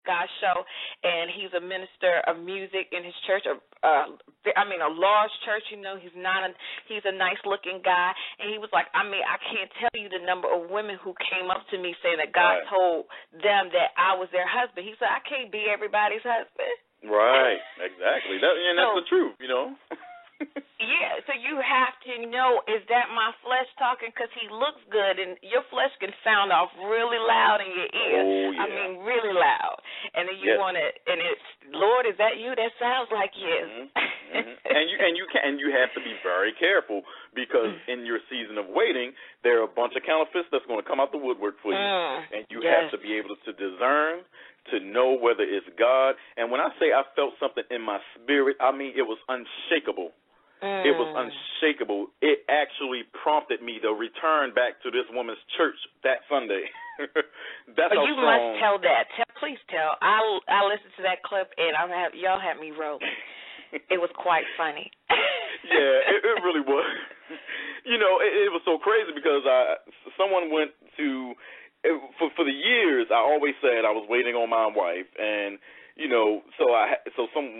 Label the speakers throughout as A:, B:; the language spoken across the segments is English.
A: God's show, and he's a minister of music in his church. A large church. He's he's a nice looking guy, and he was like, I can't tell you the number of women who came up to me saying that God told them that I was their husband. He said, I can't be everybody's husband.
B: Right, exactly. That's the truth,
A: Yeah, so you have to know, is that my flesh talking? Because he looks good, and your flesh can sound off really loud in your ear.
B: Oh, yeah.
A: Really loud. And then you want to, and it's, Lord, is that you? That sounds like you.
B: And you have to be very careful, because in your season of waiting, there are a bunch of counterfeits that's going to come out the woodwork for you, and you have to be able to discern, to know whether it's God. And when I say I felt something in my spirit, I mean it was unshakable. It was unshakable. It actually prompted me to return back to this woman's church that Sunday. That's how
A: you
B: strong.
A: Must tell that. Please tell. I listened to that clip, and y'all had me rolling. It was quite funny.
B: Yeah, it really was. It was so crazy because someone went to, for the years, I always said I was waiting on my wife, and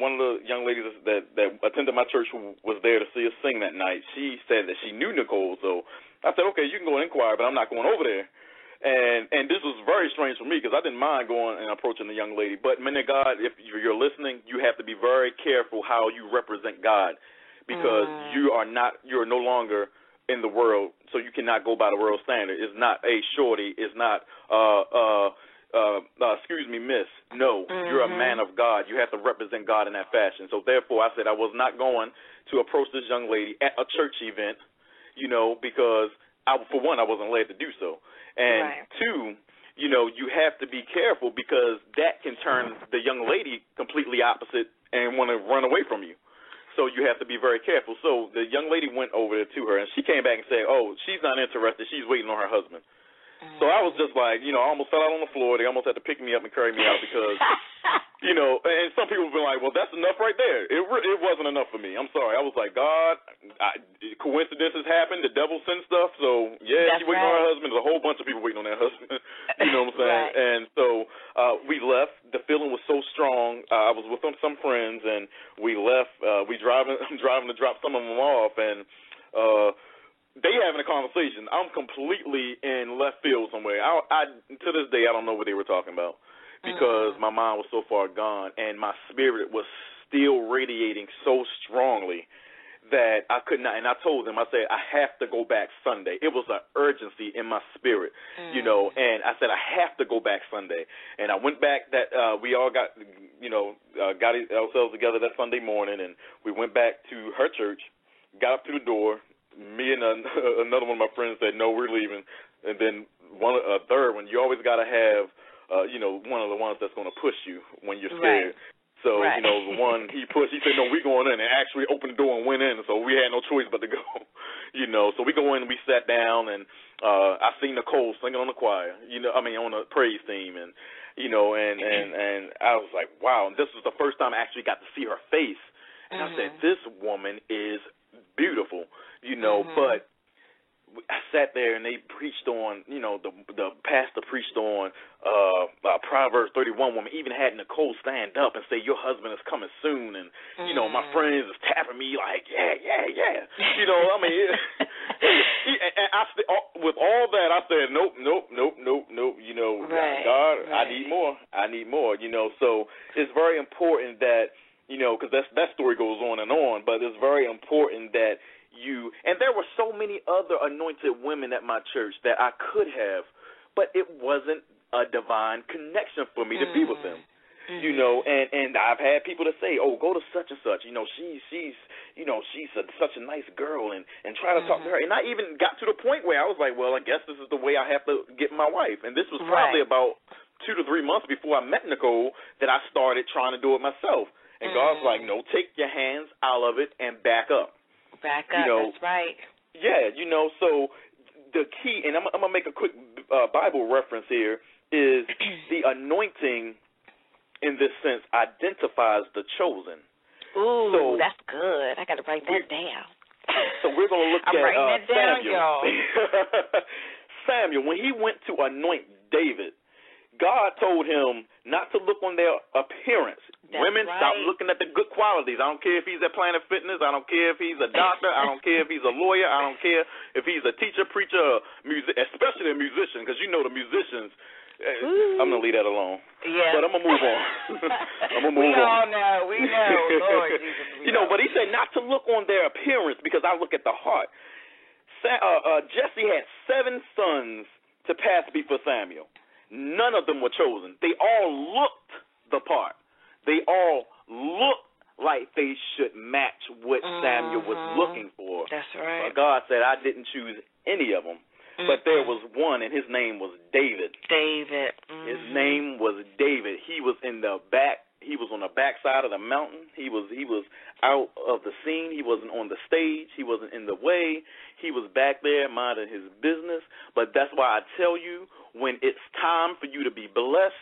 B: one of the young ladies that attended my church who was there to see us sing that night, she said that she knew Nicole. So I said, okay, you can go and inquire, but I'm not going over there. And this was very strange for me because I didn't mind going and approaching the young lady. But, man of God, if you're listening, you have to be very careful how you represent God, because you're no longer in the world, so you cannot go by the world standard. It's not a shorty. It's not excuse me, miss. No, you're a man of God. You have to represent God in that fashion. So therefore, I said I was not going to approach this young lady at a church event, because for one, I wasn't led to do so. And two, you have to be careful, because that can turn the young lady completely opposite and want to run away from you. So you have to be very careful. So the young lady went over to her, and she came back and said, oh, she's not interested. She's waiting on her husband. So I was just like, I almost fell out on the floor. They almost had to pick me up and carry me out because, and some people have been like, well, that's enough right there. It wasn't enough for me. I'm sorry. I was like, God, coincidences happen. The devil sends stuff. So, yeah, she's waiting on her husband. There's a whole bunch of people waiting on their husband. You know what I'm saying? And so we left. The feeling was so strong. I was with some friends, and we left. I'm driving to drop some of them off, and they having a conversation. I'm completely in left field somewhere. To this day, I don't know what they were talking about, because my mind was so far gone, and my spirit was still radiating so strongly that I could not. And I told them, I said, I have to go back Sunday. It was an urgency in my spirit, and I said, I have to go back Sunday. And I went back we all got ourselves together that Sunday morning, and we went back to her church, got up to the door. Me and another one of my friends said, no, we're leaving. And then a third one, you always got to have, one of the ones that's going to push you when you're scared. So, the one he pushed, he said, no, we're going in, and actually opened the door and went in. So we had no choice but to go, So we go in and we sat down, and I seen Nicole singing on the choir, on the praise team. And, and I was like, wow. And this was the first time I actually got to see her face. And I said, this woman is beautiful, but I sat there and they preached on, the pastor preached on Proverbs 31 woman, even had Nicole stand up and say, your husband is coming soon. And, my friends is tapping me like, yeah. And with all that, I said, nope. God, I need more. So it's very important that, because that story goes on, but it's very important that and there were so many other anointed women at my church that I could have, but it wasn't a divine connection for me to be with them. And I've had people to say, oh, go to such and such, she's such a nice girl, and try to talk to her. And I even got to the point where I was like, well, I guess this is the way I have to get my wife. And this was probably about 2 to 3 months before I met Nicole that I started trying to do it myself. And God's like, no, take your hands out of it and back up.
A: Back up, that's right.
B: Yeah, so the key, and I'm going to make a quick Bible reference here, is the anointing in this sense identifies the chosen.
A: Ooh, so that's good. I got to write that down.
B: So we're going to look
A: I'm
B: at
A: writing that down,
B: Samuel.
A: y'all.
B: Samuel, when he went to anoint David, God told him not to look on their appearance.
A: That's
B: Women,
A: right.
B: stop looking at the good qualities. I don't care if he's at Planet Fitness. I don't care if he's a doctor. I don't care if he's a lawyer. I don't care if he's a teacher, preacher, or especially a musician, because you know the musicians. I'm going to leave that alone.
A: Yeah.
B: But I'm going to move on. I'm going to move on.
A: We all know. We know. Lord Jesus,
B: but he said not to look on their appearance because I look at the heart. Jesse had 7 sons to pass before Samuel. None of them were chosen. They all looked the part. They all looked like they should match what Samuel was looking for.
A: That's right.
B: But God said, I didn't choose any of them. But there was one, and his name was David.
A: David.
B: His name was David. He was in the back. He was on the backside of the mountain. He was out of the scene. He wasn't on the stage. He wasn't in the way. He was back there minding his business. But that's why I tell you, when it's time for you to be blessed,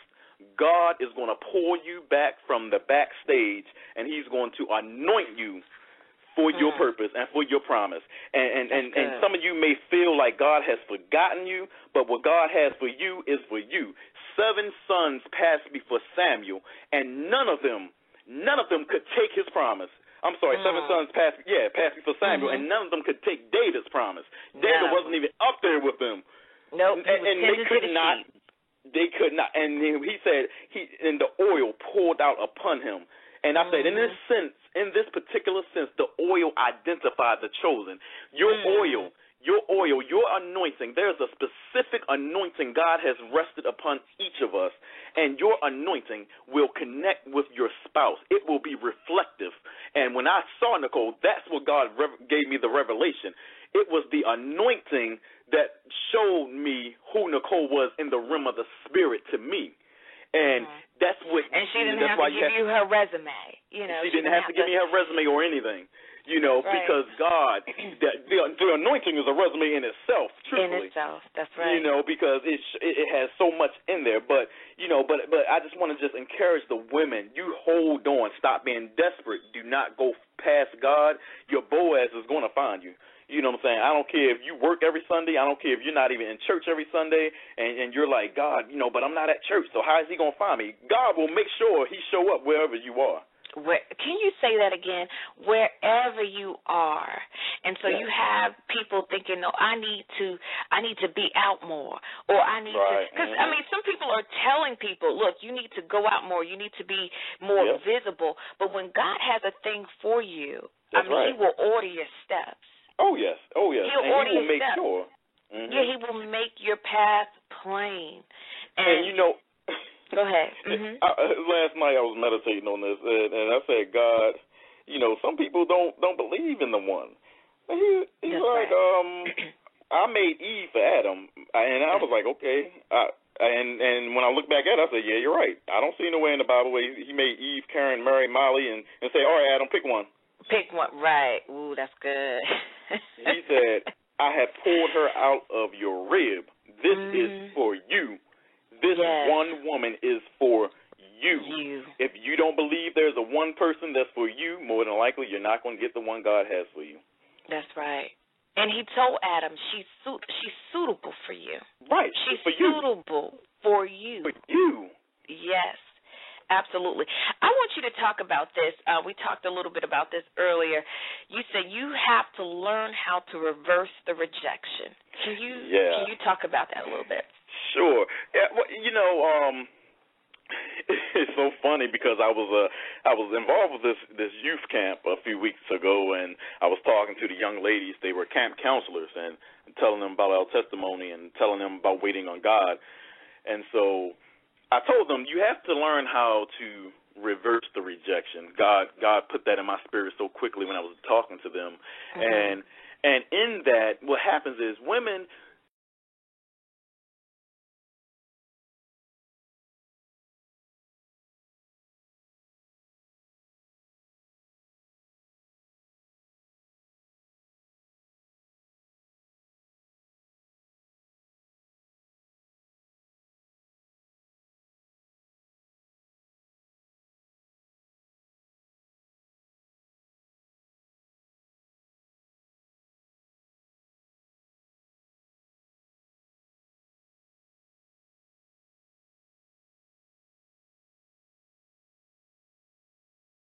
B: God is going to pull you back from the backstage, and he's going to anoint you for your purpose and for your promise. And some of you may feel like God has forgotten you, but what God has for you is for you. 7 sons passed before Samuel, and none of them could take his promise. I'm sorry, 7 sons passed before Samuel, and none of them could take David's promise. David wasn't even up there with them.
A: Nope.
B: And they could not. They could not. And he said, and the oil poured out upon him. And I said, in this particular sense, the oil identified the chosen. Your oil, your anointing, there's a specific anointing God has rested upon each of us, and your anointing will connect with your spouse. It will be reflective. And when I saw Nicole, that's what God gave me the revelation. It was the anointing that showed me who Nicole was in the realm of the spirit to me. And that's what.
A: And she didn't have to give you her resume. You know,
B: she didn't have to give me her resume or anything. You know,
A: right.
B: Because God, the anointing is a resume in itself. Truthfully,
A: in itself, that's right.
B: You know, because it has so much in there. But but I just want to just encourage the women. You hold on. Stop being desperate. Do not go past God. Your Boaz is going to find you. You know what I'm saying? I don't care if you work every Sunday. I don't care if you're not even in church every Sunday, and you're like, God, but I'm not at church, so how is he going to find me? God will make sure he show up wherever you are.
A: Can you say that again? Wherever you are. And so you have people thinking, no, I need to be out more, or I need to, because I mean, some people are telling people, look, you need to go out more, you need to be more visible. But when God has a thing for you, he will order your steps.
B: Oh yes.
A: He'll order
B: he will make
A: steps.
B: sure.
A: Yeah, he will make your path plain.
B: And
A: go ahead.
B: Last night I was meditating on this, and I said, God, some people don't believe in the one. And he's like, I made Eve for Adam, and I was like, okay. And when I look back at it, I said, yeah, you're right. I don't see nowhere in the Bible where he made Eve, Karen, Mary, Molly, and say, all right, Adam, pick one.
A: Pick one, right. Ooh, that's good.
B: He said, I have pulled her out of your rib. This is for you. This one woman is for you. If you don't believe there's a one person that's for you, more than likely you're not going to get the one God has for you.
A: That's right. And he told Adam, she's suitable for you.
B: Right.
A: She's
B: for
A: suitable for you.
B: For you.
A: Yes. Absolutely. I want you to talk about this. We talked a little bit about this earlier. You said you have to learn how to reverse the rejection. Can you talk about that a little bit?
B: Sure. Yeah, well, it's so funny because I was involved with this youth camp a few weeks ago, and I was talking to the young ladies. They were camp counselors, and telling them about our testimony and telling them about waiting on God. And so I told them, you have to learn how to reverse the rejection. God put that in my spirit so quickly when I was talking to them. And in that, what happens is women,